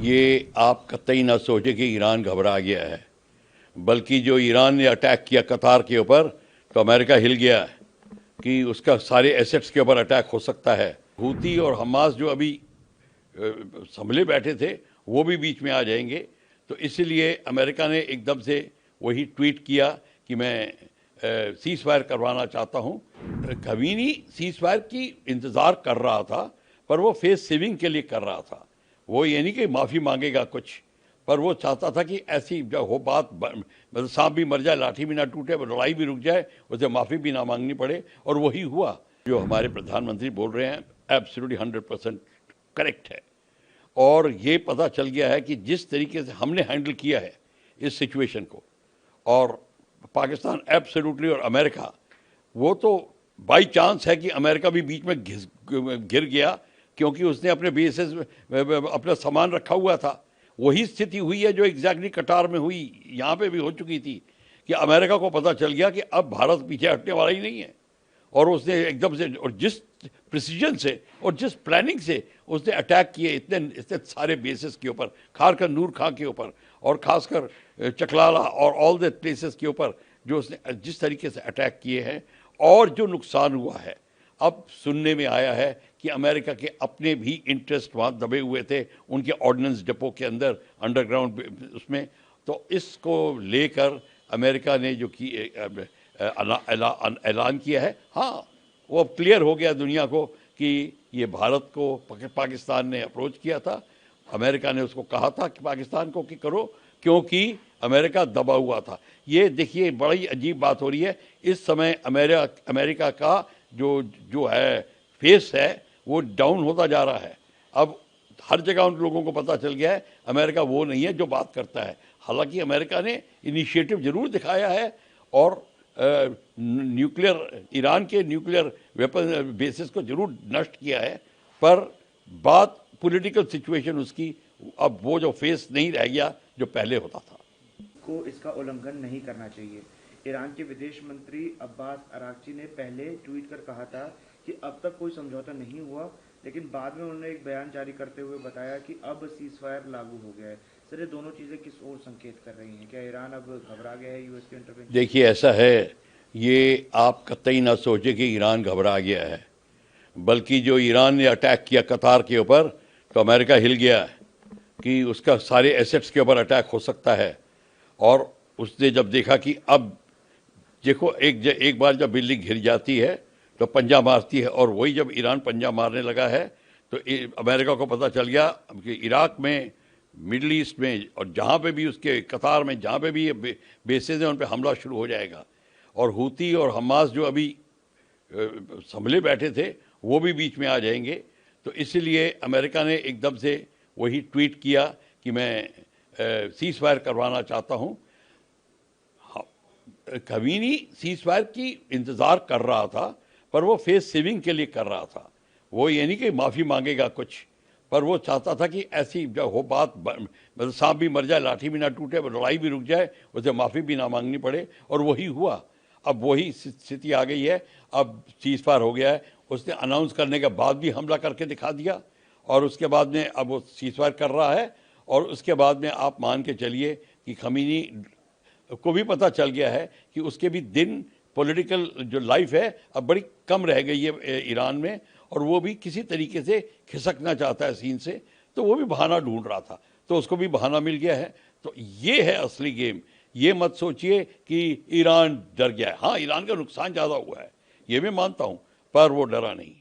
ये आप कतई ना सोचे कि ईरान घबरा गया है, बल्कि जो ईरान ने अटैक किया कतार के ऊपर, तो अमेरिका हिल गया है कि उसका सारे एसेट्स के ऊपर अटैक हो सकता है। हूती और हमास जो अभी संभले बैठे थे वो भी बीच में आ जाएंगे। तो इसीलिए अमेरिका ने एकदम से वही ट्वीट किया कि मैं सीज फायर करवाना चाहता हूँ। खमीनी सीज फायर की इंतज़ार कर रहा था, पर वो फेस सेविंग के लिए कर रहा था। वो ये नहीं कि माफ़ी मांगेगा कुछ, पर वो चाहता था कि ऐसी जब हो बात, मतलब सांप भी मर जाए लाठी भी ना टूटे, लड़ाई भी रुक जाए, उसे माफ़ी भी ना मांगनी पड़े, और वही हुआ। जो हमारे प्रधानमंत्री बोल रहे हैं एब्सोल्युटली 100% करेक्ट है। और ये पता चल गया है कि जिस तरीके से हमने हैंडल किया है इस सिचुएशन को, और पाकिस्तान एब्सोल्युटली, और अमेरिका, वो तो बाई चांस है कि अमेरिका भी बीच में घिर गया, क्योंकि उसने अपने बेसेस अपना सामान रखा हुआ था। वही स्थिति हुई है जो एग्जैक्टली कतार में हुई, यहाँ पे भी हो चुकी थी, कि अमेरिका को पता चल गया कि अब भारत पीछे हटने वाला ही नहीं है, और उसने एकदम से, और जिस प्रिसीजन से और जिस प्लानिंग से उसने अटैक किए इतने इतने सारे बेसिस के ऊपर, खारकर नूर खां के ऊपर, और खासकर चकलाला और ऑल द प्लेसेस के ऊपर, जो उसने जिस तरीके से अटैक किए हैं, और जो नुकसान हुआ है। अब सुनने में आया है कि अमेरिका के अपने भी इंटरेस्ट वहाँ दबे हुए थे उनके ऑर्डिनेंस डिपो के अंदर, अंडरग्राउंड उसमें। तो इसको लेकर अमेरिका ने जो की ऐलान किया है, हाँ, वो अब क्लियर हो गया दुनिया को कि ये भारत को पाकिस्तान ने अप्रोच किया था। अमेरिका ने उसको कहा था कि पाकिस्तान को कि करो, क्योंकि अमेरिका दबा हुआ था। ये देखिए बड़ी अजीब बात हो रही है इस समय। अमेरिका का जो जो है फेस है वो डाउन होता जा रहा है। अब हर जगह उन लोगों को पता चल गया है अमेरिका वो नहीं है जो बात करता है। हालांकि अमेरिका ने इनिशिएटिव जरूर दिखाया है, और न्यूक्लियर, ईरान के न्यूक्लियर वेपन बेसिस को जरूर नष्ट किया है, पर बात पॉलिटिकल सिचुएशन उसकी अब वो जो फेस नहीं रह गया जो पहले होता था। को इसका उल्लंघन नहीं करना चाहिए। ईरान के विदेश मंत्री अब्बास अरागची ने पहले ट्वीट कर कहा था कि अब तक कोई समझौता नहीं हुआ, लेकिन बाद में उन्होंने एक बयान जारी करते हुए बताया कि अब सीज फायर लागू हो गया है। सर, ये दोनों चीज़ें किस ओर संकेत कर रही हैं? क्या ईरान अब घबरा गया है यूएस के इंटरवेंशन? देखिए ऐसा है, ये आप कतई ना सोचे कि ईरान घबरा गया है, बल्कि जो ईरान ने अटैक किया कतार के ऊपर, तो अमेरिका हिल गया है कि उसका सारे एसेट्स के ऊपर अटैक हो सकता है। और उसने जब देखा कि अब देखो एक बार जब बिल्डिंग घिर जाती है तो पंजा मारती है, और वही जब ईरान पंजा मारने लगा है तो अमेरिका को पता चल गया कि इराक में, मिडल ईस्ट में, और जहाँ पे भी उसके कतार में जहाँ पे भी ये बेसेस हैं उन पे हमला शुरू हो जाएगा। और हूती और हमास जो अभी संभले बैठे थे वो भी बीच में आ जाएंगे। तो इसीलिए अमेरिका ने एकदम से वही ट्वीट किया कि मैं सीज फायर करवाना चाहता हूँ। खमीनी सीज फायर की इंतज़ार कर रहा था, पर वो फेस सेविंग के लिए कर रहा था। वो ये नहीं कि माफ़ी मांगेगा कुछ, पर वो चाहता था कि ऐसी जब हो बात, मतलब सांप भी मर जाए लाठी भी ना टूटे, लड़ाई भी रुक जाए, उसे माफ़ी भी ना मांगनी पड़े, और वही हुआ। अब वही स्थिति आ गई है। अब सीज फायर हो गया है। उसने अनाउंस करने के बाद भी हमला करके दिखा दिया, और उसके बाद में अब वो सीज फायर कर रहा है। और उसके बाद में आप मान के चलिए कि खमीनी को भी पता चल गया है कि उसके भी दिन, पॉलिटिकल जो लाइफ है अब बड़ी कम रह गई है ईरान में, और वो भी किसी तरीके से खिसकना चाहता है सीन से। तो वो भी बहाना ढूंढ रहा था, तो उसको भी बहाना मिल गया है। तो ये है असली गेम। ये मत सोचिए कि ईरान डर गया है। हाँ, ईरान का नुकसान ज़्यादा हुआ है, ये मैं मानता हूँ, पर वो डरा नहीं।